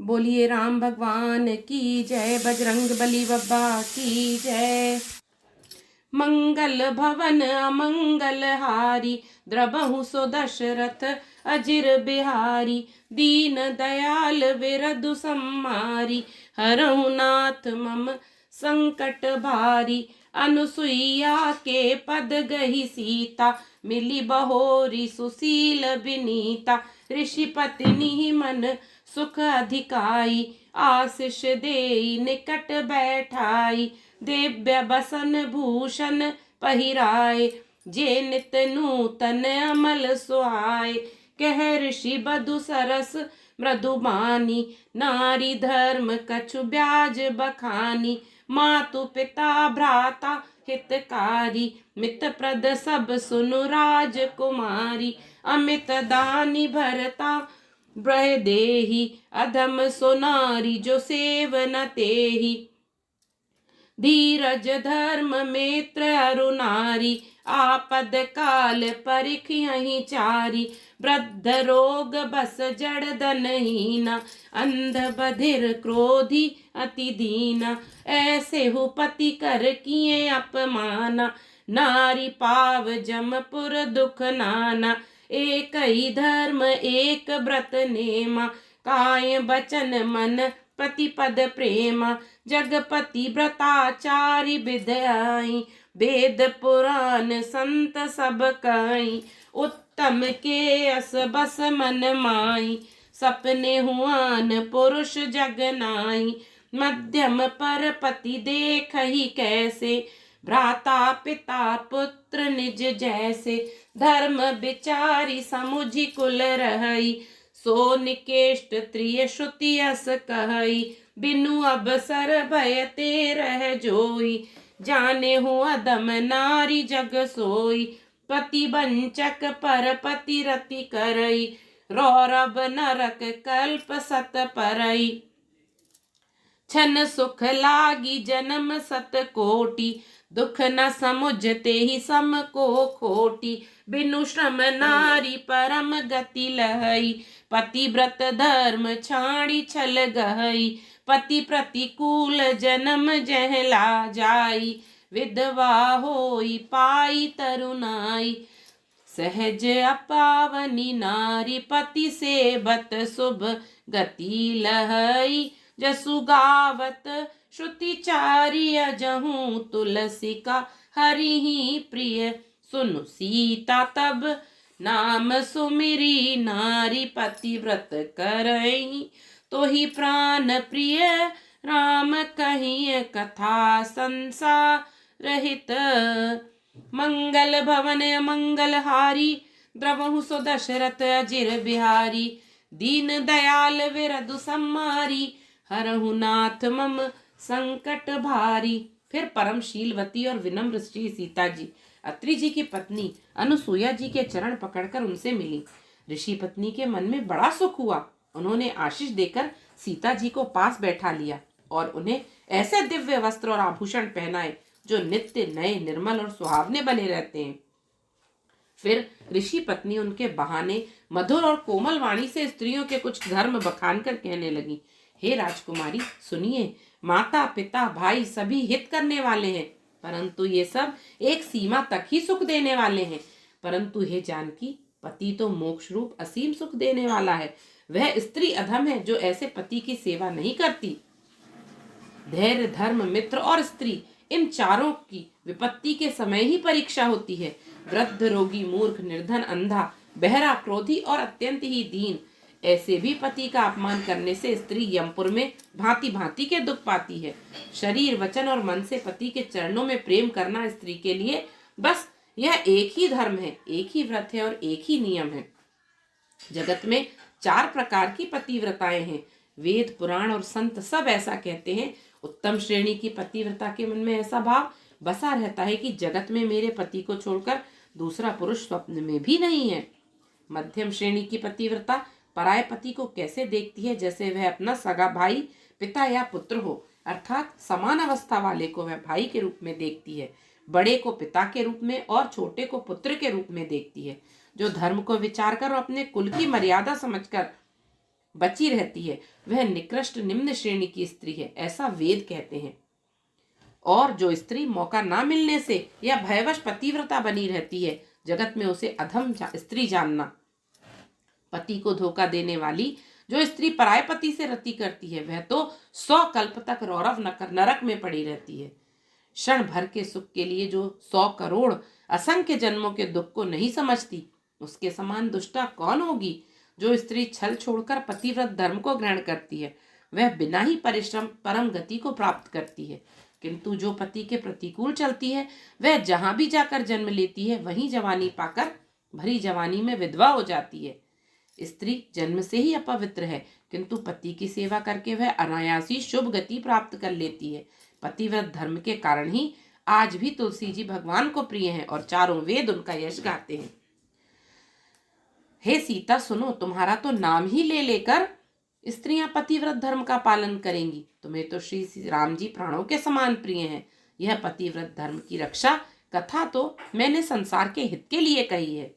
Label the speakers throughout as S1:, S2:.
S1: बोलिए राम भगवान की जय, बजरंग बली बाबा की जय। मंगल भवन अमंगल हारी, द्रबहु सो दशरथ अजिर बिहारी। दीन दयाल विरधु सम्मारी, हरहु नाथ मम संकट भारी। अनुसुईया के पद गही सीता, मिली बहोरी सुशील विनीता। ऋषि पत्नी मन सुख अधिकाई, आशीष देई निकट बैठाई। दिव्य बसन भूषण पहिराए, जे नित नूतन अमल सुहाए। कह ऋषि बधु सरस मृदुबानी, नारी धर्म कछु ब्याज बखानी। मातु पिता भ्राता हितकारी, मित प्रद सब सुनु राजकुमारी। अमित दानी भरता ब्रह देही, अधम सोनारी जो सेव न तेही। धीरज धर्म मित्र अरु नारी, आपद काल परिखहि चारी। वृद्ध रोग बस जड़ धनहीना, अंध बधिर क्रोधी अति दीना। ऐसे हु पति कर किए अपमाना, नारी पाव जमपुर दुख नाना। एक ही धर्म एक व्रत नेमा, काय बचन मन प्रतिपद प्रेमा। जगपति व्रताचारी विद्याई, वेद पुराण संत सब काई। उत्तम के अस बस मन माई, सपने हुआन पुरुष जग नाई। मध्यम पर पति देख ही कैसे, भ्राता पिता पुत्र निज जैसे। धर्म विचारी समुझि कुल रहई, सो निकेष्ट त्रिय श्रुति अस कहई। बिनु अवसर भय ते रह जोई, जाने हूँ अदम नारी जग सोई। पति वंचक पर पति रति करई, रौरव नरक कल्प सत परई। छन सुख लागी जन्म सत कोटि, दुख न समुझते ही सम को खोटी। बिनु श्रम नारी परम गति लहई, पतिव्रत धर्म छाड़ी छल गहई। पति प्रतिकूल जन्म जहला जाई, विधवा होई पाई तरुणाई। सहज अपावनी नारी, पति सेवत शुभ गति लहई। जसु गावत श्रुति चारि, अजहूँ तुलसी का हरि ही प्रिय। सुनु सीता तब नाम सुमिरी, नारी पतिव्रत करई तो ही प्राण प्रिय। राम कहिए कथा संसार रहित, मंगल भवन मंगल हारी। द्रवहु सो दशरथ अजिर बिहारी, दीन दयाल विरधु सम्मारी। हरहु नाथ मम संकट भारी। फिर परम शीलवती और विनम्र श्री सीता जी अत्रि जी की पत्नी अनुसुईया जी के चरण पकड़कर उनसे मिली। ऋषि पत्नी के मन में बड़ा सुख हुआ। उन्होंने आशीष देकर सीता जी को पास बैठा लिया और उन्हें ऐसे दिव्य वस्त्र और आभूषण पहनाए जो नित्य नए निर्मल और सुहावने बने रहते हैं। फिर ऋषि पत्नी उनके बहाने मधुर और कोमल वाणी से स्त्रियों के कुछ धर्म बखान कर कहने लगी। हे राजकुमारी सुनिए, माता पिता भाई सभी हित करने वाले हैं, परंतु ये सब एक सीमा तक ही सुख देने वाले हैं। परंतु हे जानकी, पति तो मोक्ष रूप असीम सुख देने वाला है। वह स्त्री अधम है जो ऐसे पति की सेवा नहीं करती। धैर्य धर्म मित्र और स्त्री, इन चारों की विपत्ति के समय ही परीक्षा होती है। वृद्ध रोगी मूर्ख निर्धन अंधा बहरा क्रोधी और अत्यंत ही दीन, ऐसे भी पति का अपमान करने से स्त्री यमपुर में भांति भांति के दुख पाती है। शरीर वचन और मन से पति के चरणों में प्रेम करना स्त्री के लिए बस यह एक ही धर्म है, एक ही व्रत है और एक ही नियम है। जगत में 4 प्रकार की पतिव्रताएं हैं। वेद पुराण और संत सब ऐसा कहते हैं। उत्तम श्रेणी की पतिव्रता के मन में ऐसा भाव बसा रहता है कि जगत में मेरे पति को छोड़कर दूसरा पुरुष स्वप्न में भी नहीं है। मध्यम श्रेणी की पतिव्रता पराये पति को कैसे देखती है, जैसे वह अपना सगा भाई पिता या पुत्र हो, अर्थात समान अवस्था वाले को वह भाई के रूप में देखती है, बड़े को पिता के रूप में और छोटे को पुत्र के रूप में देखती है। जो धर्म को विचार कर और अपने कुल की मर्यादा समझकर बची रहती है वह निकृष्ट निम्न श्रेणी की स्त्री है, ऐसा वेद कहते हैं। और जो स्त्री मौका ना मिलने से या भयवश पतिव्रता बनी रहती है, जगत में उसे अधम स्त्री जानना। पति को धोखा देने वाली जो स्त्री पराय पति से रति करती है, वह तो 100 कल्प तक रौरव नरक में पड़ी रहती है। क्षण भर के सुख के लिए जो 100 करोड़ असंख्य जन्मों के दुख को नहीं समझती, उसके समान दुष्टा कौन होगी। जो स्त्री छल छोड़कर पतिव्रत धर्म को ग्रहण करती है, वह बिना ही परिश्रम परम गति को प्राप्त करती है। किंतु जो पति के प्रतिकूल चलती है, वह जहां भी जाकर जन्म लेती है, वहीं जवानी पाकर भरी जवानी में विधवा हो जाती है। स्त्री जन्म से ही अपवित्र है, किंतु पति की सेवा करके वह अनायासी शुभ गति प्राप्त कर लेती है। पतिव्रत धर्म के कारण ही आज भी तुलसी जी भगवान को प्रिय हैं और चारों वेद उनका यश गाते हैं। हे सीता सुनो, तुम्हारा तो नाम ही ले लेकर स्त्रियां पतिव्रत धर्म का पालन करेंगी। तुम्हें तो श्री राम जी प्राणों के समान प्रिय हैं। यह पतिव्रत धर्म की रक्षा कथा तो मैंने संसार के हित के लिए कही है।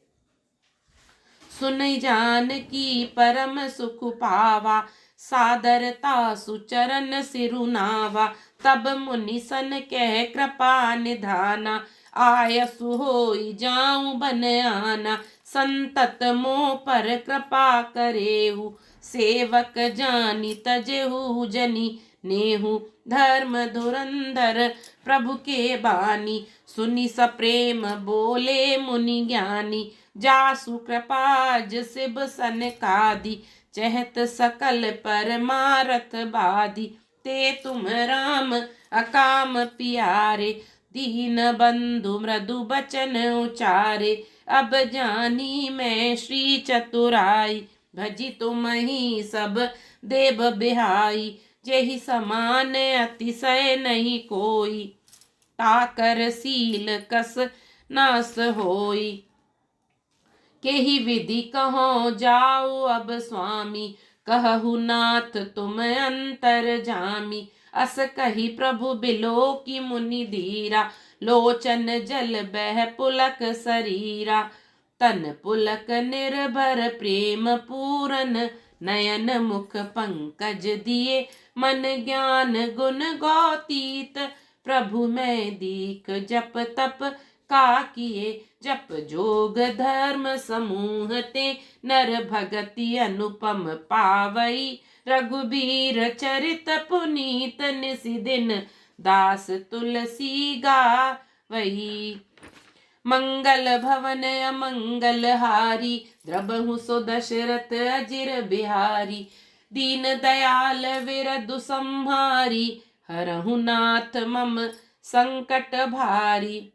S1: सुन जान की परम सुख पावा, सादरता सुचरण सिरुनावा। तब मुनि सन कह कृपा निधाना, आयसु होई जाऊं बन आना। संतत मोह पर कृपा करेहु, सेवक जानी तजेहु जनी। नेहु धर्म धुरंधर प्रभु के बानी, सुनी सप्रेम बोले मुनि ज्ञानी। जासु कृपाज सिब सनकादि, चहत सकल परमारथ बाधी। ते तुम राम अकाम पियारे, दीन बंधु मृदु बचन उचारे। अब जानी मैं श्री चतुराई, भजी तुम ही सब देव बिहाई। जेहि समान अतिशय नहीं कोई, ताकर सील कस नास होई। केहि विधि कहो जाओ अब स्वामी, कहु नाथ तुम अंतर जामी। अस कही प्रभु बिलो की मुनि धीरा, लोचन जल बह पुलक शरीरा। तन पुलक निर्भर प्रेम पूरन, नयन मुख पंकज दिए मन ज्ञान गुण गौतीत। प्रभु मैं दीख जप तप का किए, जप जोग धर्म समूह ते। नर भगति अनुपम पावई, रघुबीर चरित पुनीत निसि दिन। दास तुलसी गावई, मंगल भवन अमंगल हारी। द्रबहु सो दशरथ अजिर बिहारी, दीन दयाल विरधु संहारी। हरहु नाथ मम संकट भारी।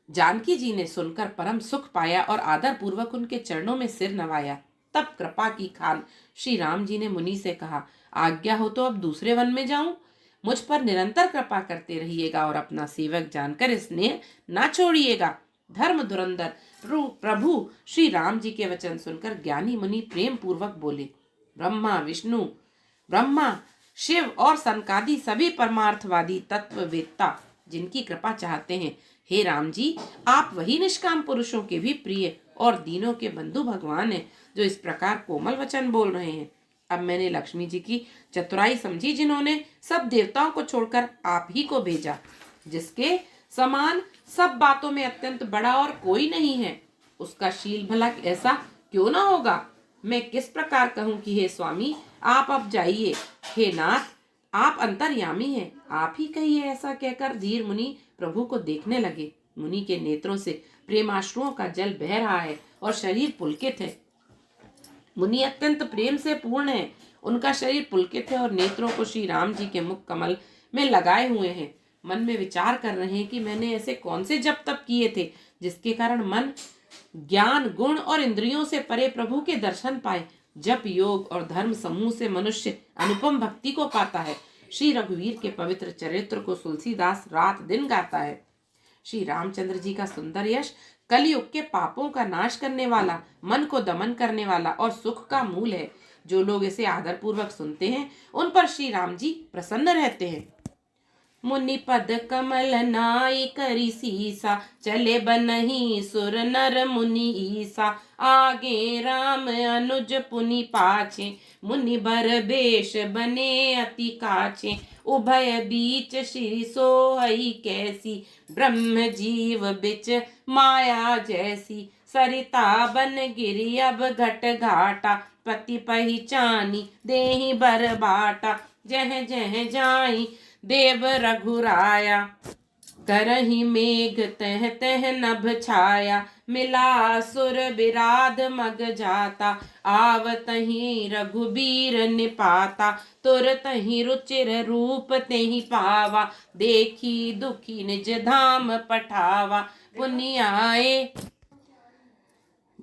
S1: जानकी जी ने सुनकर परम सुख पाया और आदर पूर्वक उनके चरणों में सिर नवाया। तब कृपा की खान श्री राम जी ने मुनि से कहा, आज्ञा हो तो अब दूसरे वन में जाऊं। मुझ पर निरंतर कृपा करते रहिएगा और अपना सेवक जानकर स्नेह ना छोड़िएगा। धर्म धुरंधर प्रभु श्री राम जी के वचन सुनकर ज्ञानी मुनि प्रेम पूर्वक बोले, ब्रह्मा शिव और सनकादि सभी परमार्थवादी तत्ववेत्ता जिनकी कृपा चाहते हैं, हे राम जी, आप वही निष्काम पुरुषों के भी प्रिय और दीनों के बंधु भगवान हैं, जो इस प्रकार कोमल वचन बोल रहे हैं। अब मैंने लक्ष्मी जी की चतुराई समझी, जिन्होंने सब देवताओं को छोड़कर आप ही को भेजा, जिसके समान सब बातों में अत्यंत बड़ा और कोई नहीं है। उसका शील भला ऐसा क्यों ना होगा। मैं किस प्रकार कहूँ कि हे स्वामी आप अब जाइए। हे नाथ, आप अंतर्यामी हैं, आप ही कहिए। ऐसा कहकर धीर मुनि प्रभु को देखने लगे। मुनि के नेत्रों से प्रेमाश्रुओं का जल बह रहा है और शरीर पुलकित है। मुनि अत्यंत प्रेम से पूर्ण है, उनका शरीर पुलकित है और नेत्रों को श्री राम जी के मुख कमल में लगाए हुए हैं। मन में विचार कर रहे हैं कि मैंने ऐसे कौन से जप तप किए थे जिसके कारण मन ज्ञान गुण और इंद्रियों से परे प्रभु के दर्शन पाए। जप योग और धर्म समूह से मनुष्य अनुपम भक्ति को पाता है। श्री रघुवीर के पवित्र चरित्र को तुलसीदास रात दिन गाता है। श्री रामचंद्र जी का सुंदर यश कलयुग के पापों का नाश करने वाला, मन को दमन करने वाला और सुख का मूल है। जो लोग इसे आदर पूर्वक सुनते हैं, उन पर श्री राम जी प्रसन्न रहते हैं। मुनि पद कमल नाई करी सीसा, चले बनहि सुर नर मुनि ईसा। आगे राम अनुज पुनि पाछे, मुनि बर बेश बने अति काछे। उभय बीच श्री सोहई कैसी, ब्रह्म जीव बिच माया जैसी। सरिता बन गिरी अब घट घाटा, पति पहिचानी देहि बर बाटा। जह जह जाई देव रघुराया, करहि मेघ तह तह नभ छाया। मिला सुर बिराद मग जाता, आवतहि रघुबीर निपाता। तुरतहि रुचिर रूप तेहि पावा, देखी दुखी निज धाम पठावा। पुनि आए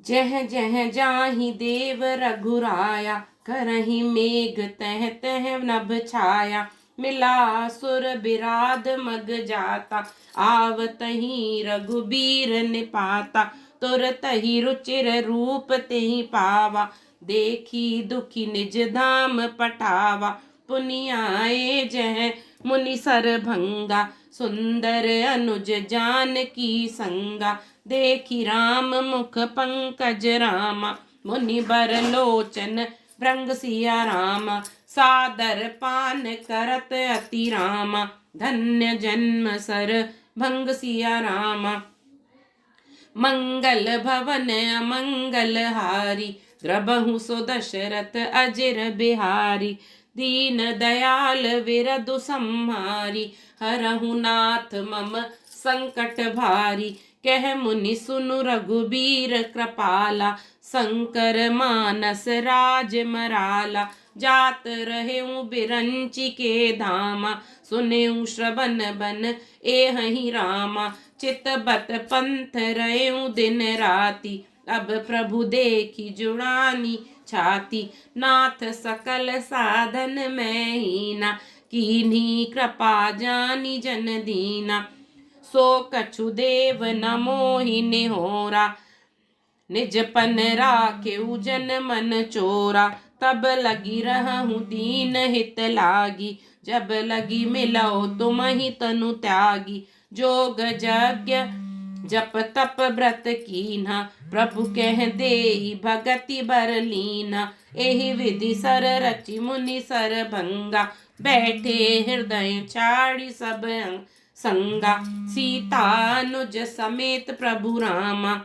S1: जह जह जाहि देव रघुराया, करहि मेघ तह तह नभ छाया। मिला सुर बिराद मग जाता, आवतहि रघुबीर निपाता। तुरतहि रुचिर रूप तेहि पावा, देखी दुखी निज धाम पठावा। पुनि आए जह मुनि सर भंगा, सुंदर अनुज जानकी संगा। देखी राम मुख पंकज रामा, मुनि बर लोचन भृंग सिया रामा। सादर पान करत अति रामा, धन्य जन्म सर भंग सिया रामा। मंगल भवन अमंगल हारी, द्रबहु सो दशरथ अजिर बिहारी। दीन दयाल विरधु संहारी, हरहु नाथ मम संकट भारी। कह मुनि सुनु रघुबीर कृपाला, शंकर मानस राज मराला। जात रहेऊ बिरंची के धामा, सुनेऊ श्रवण बन एहि रामा। चित बत पंथ रहेऊ दिन राति, अब प्रभु देखी जुड़ानी छाती। नाथ सकल साधन में हीना, कीन्ही कृपा जानी जन दीना। सो कछु देव न मोहि निहोरा, निज पन राखेउ जन मन चोरा। तब लगी रहूं दीन हित लागी, जब लगी मिलो तुमहि तनु त्यागी। जोग यज्ञ जप तप व्रत कीन्हा, प्रभु कह देई भगति बर लीना। एहि विधि सर रचि मुनि सर भंगा, बैठे हृदय छाड़ी सब संगा। सीता अनुज समेत प्रभु रामा,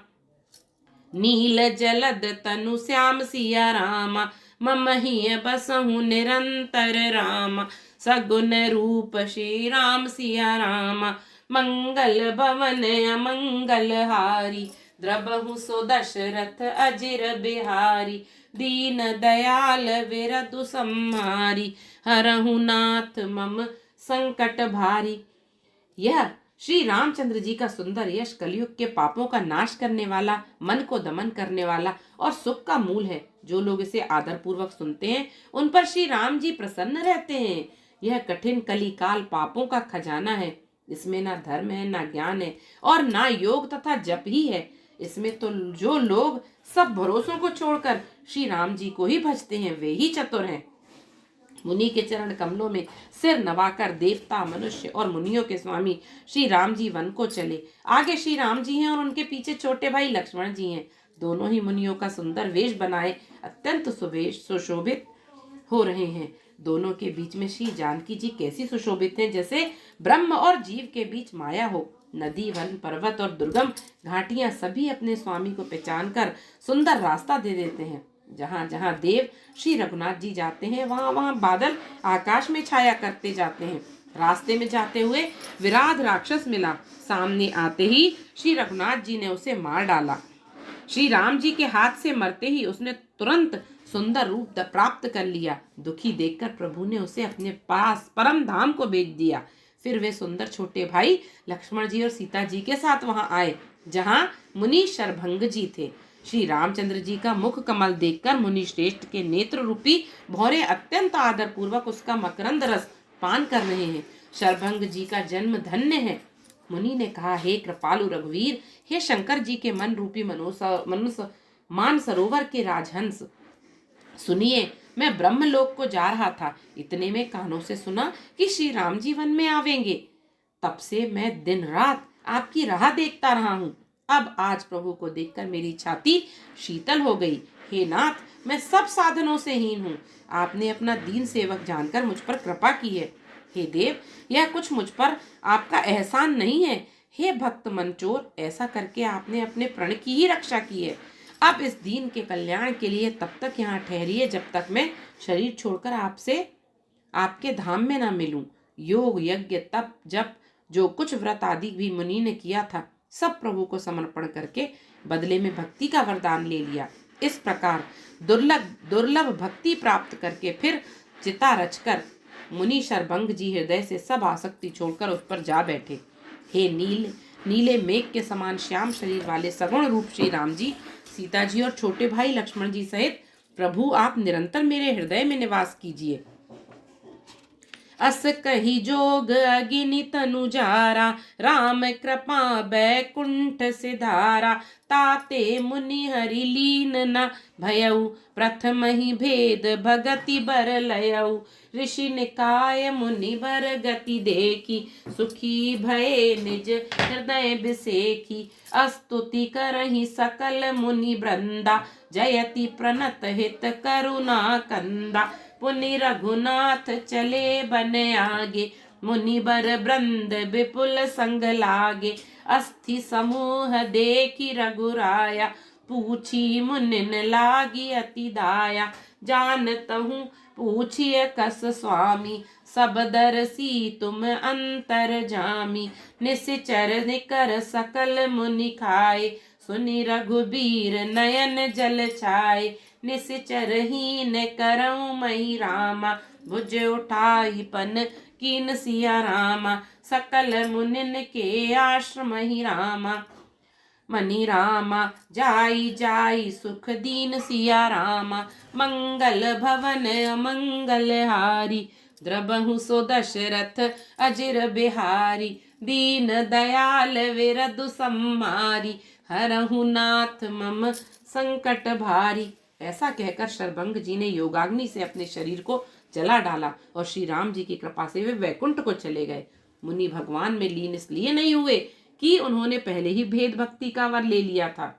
S1: नील जलद तनु श्याम सिया रामा। मम हिय बसहु निरंतर रामा, सगुन रूप श्री राम सिया रामा। मंगल भवन अमंगल हारी, द्रबहु सो दशरथ अजिर बिहारी। दीन दयाल विरधु संहारी, हरहु नाथ मम संकट भारी। यह श्री रामचंद्र जी का सुंदर यश कलयुग के पापों का नाश करने वाला, मन को दमन करने वाला और सुख का मूल है। जो लोग इसे आदर पूर्वक सुनते हैं, उन पर श्री राम जी प्रसन्न रहते हैं। यह कठिन कली काल पापों का खजाना है। इसमें ना धर्म है, ना ज्ञान है और ना योग तथा जप ही है। इसमें तो जो लोग सब भरोसों को छोड़कर श्री राम जी को ही भजते हैं, वे ही चतुर हैं। मुनि के चरण कमलों में सिर नवाकर देवता, मनुष्य और मुनियों के स्वामी श्री राम जी वन को चले। आगे श्री राम जी हैं और उनके पीछे छोटे भाई लक्ष्मण जी हैं। दोनों ही मुनियों का सुंदर वेश बनाए अत्यंत सुशोभित हो रहे हैं। दोनों के बीच में श्री जानकी जी कैसी सुशोभित हैं, जैसे ब्रह्म और जीव के बीच माया हो। नदी, वन, पर्वत और दुर्गम घाटियां सभी अपने स्वामी को पहचान कर सुंदर रास्ता दे देते हैं। जहाँ जहाँ देव श्री रघुनाथ जी जाते हैं, वहाँ वहाँ बादल आकाश में छाया करते जाते हैं। रास्ते में जाते हुए विराध राक्षस मिला। सामने आते ही श्री रघुनाथ जी ने उसे मार डाला। श्री राम जी के हाथ से मरते ही उसने तुरंत सुंदर रूप प्राप्त कर लिया। दुखी देखकर प्रभु ने उसे अपने पास परम धाम को भेज दिया। फिर वे सुंदर छोटे भाई लक्ष्मण जी और सीता जी के साथ वहां आए, जहां मुनि शरभंग जी थे। श्री रामचंद्र जी का मुख कमल देखकर मुनि श्रेष्ठ के नेत्र रूपी भौरे अत्यंत आदर पूर्वक उसका मकरंद रस पान कर रहे हैं। शरभंग जी का जन्म धन्य है। मुनि ने कहा, हे कृपालु रघुवीर, हे शंकर जी के मन रूपी मान सरोवर के राजहंस, सुनिए, मैं ब्रह्मलोक को जा रहा था, इतने में कानों से सुना कि श्री राम जी वन में आवेंगे। तब से मैं दिन रात आपकी राह देखता रहा हूँ। अब आज प्रभु को देखकर मेरी छाती शीतल हो गई। हे नाथ, मैं सब साधनों से हीन हूँ, आपने अपना दीन सेवक जानकर मुझ पर कृपा की है। हे देव, यह कुछ मुझ पर आपका एहसान नहीं है। हे भक्त मनचोर, ऐसा करके आपने अपने प्रण की ही रक्षा की है। अब इस दीन के कल्याण के लिए तब तक यहाँ ठहरिए जब तक मैं शरीर छोड़कर आपसे आपके धाम में ना मिलूं। योग यज्ञ तप जप जो कुछ व्रत आदि भी मुनि ने किया था, सब प्रभु को समर्पण करके बदले में भक्ति का वरदान ले लिया। इस प्रकार दुर्लभ दुर्लभ भक्ति प्राप्त करके फिर चिता रचकर मुनि शरभंग जी हृदय से सब आसक्ति छोड़कर उस पर जा बैठे। हे नीले मेघ के समान श्याम शरीर वाले सगुण रूप श्री राम जी, सीता जी और छोटे भाई लक्ष्मण जी सहित प्रभु आप निरंतर मेरे हृदय में निवास कीजिए। अस कही जोग अगिनि तनु जारा, राम कृपा बैकुंठ सिधारा। ताते मुनि हरि लीन न भयउ, प्रथम ही भेद भगति बर लयउ। ऋषि निकाय मुनि बर गति देखी, सुखी भये निज हृदय बिसेखी। अस्तुति करहि सकल मुनि वृंदा, जयति प्रणत हित करुणा कंदा। पुनि रघुनाथ चले बन आगे, मुनि बर वृंद विपुल संग लागे। अस्थि समूह देखी रघुराया, पूछी मुनिन लागी अति दाया। जानतहु पूछिय कस स्वामी, सब दरसी तुम अंतर जामी। निश्चर निकर सकल मुनि खाए, सुनि रघुबीर नयन जल छाए। निश्चर हीन करऊँ मही रामा, भुज उठाई पन कीन सिया रामा। सकल मुनिन के आश्रम ही रामा, मनी रामा जाई जाई सुख दीन सिया रामा। मंगल भवन अमंगल हारी, द्रबहु सो दशरथ अजिर बिहारी। दीन दयाल विरधु सम्मारी, हरहु नाथ मम संकट भारी। ऐसा कहकर शरभंग जी ने योगाग्नि से अपने शरीर को जला डाला और श्री राम जी की कृपा से वे वैकुंठ को चले गए। मुनि भगवान में लीन इसलिए नहीं हुए कि उन्होंने पहले ही भेद भक्ति का वर ले लिया था।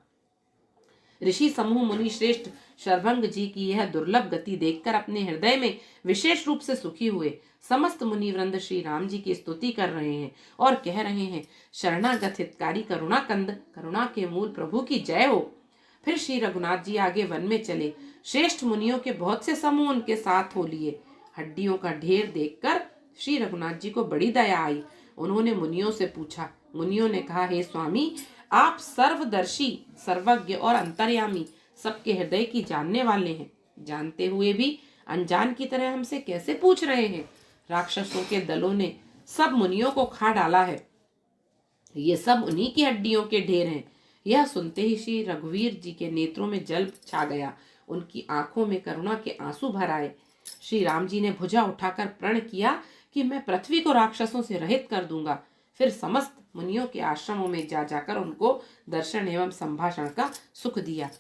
S1: ऋषि समूह मुनि श्रेष्ठ शरभंग जी की यह दुर्लभ गति देखकर अपने हृदय में विशेष रूप से सुखी हुए। समस्त मुनि वृंद श्री राम जी की स्तुति कर रहे हैं और कह रहे हैं, शरणागत हितकारी करुणा कंद, करुणा के मूल प्रभु की जय हो। फिर श्री रघुनाथ जी आगे वन में चले। श्रेष्ठ मुनियों के बहुत से समूह उनके साथ हो लिए। हड्डियों का ढेर देखकर श्री रघुनाथ जी को बड़ी दया आई। उन्होंने मुनियों से पूछा। मुनियों ने कहा, हे स्वामी, आप सर्वदर्शी, सर्वज्ञ और अंतर्यामी, सबके हृदय की जानने वाले हैं। जानते हुए भी अनजान की तरह हमसे कैसे पूछ रहे हैं? राक्षसों के दलों ने सब मुनियों को खा डाला है। ये सब उन्हीं की हड्डियों के ढेर हैं। यह सुनते ही श्री रघुवीर जी के नेत्रों में जल छा गया। उनकी आंखों में करुणा के आंसू भर आए। श्री राम जी ने भुजा उठाकर प्रण किया कि मैं पृथ्वी को राक्षसों से रहित कर दूंगा। फिर समस्त मुनियों के आश्रमों में जा जाकर उनको दर्शन एवं संभाषण का सुख दिया।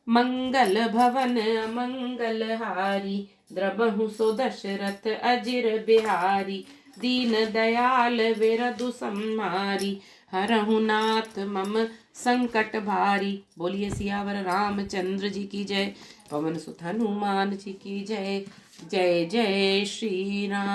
S1: मंगल भवन मंगल हारी, द्रबहु सो दशरथ अजिर बिहारी। दीन दयाल विरधु सम्मारी, हरहु नाथ मम संकट भारी। बोलिए सियावर रामचंद्र जी की जय, पवन सुत हनुमान जी की जय। जय जय श्री राम।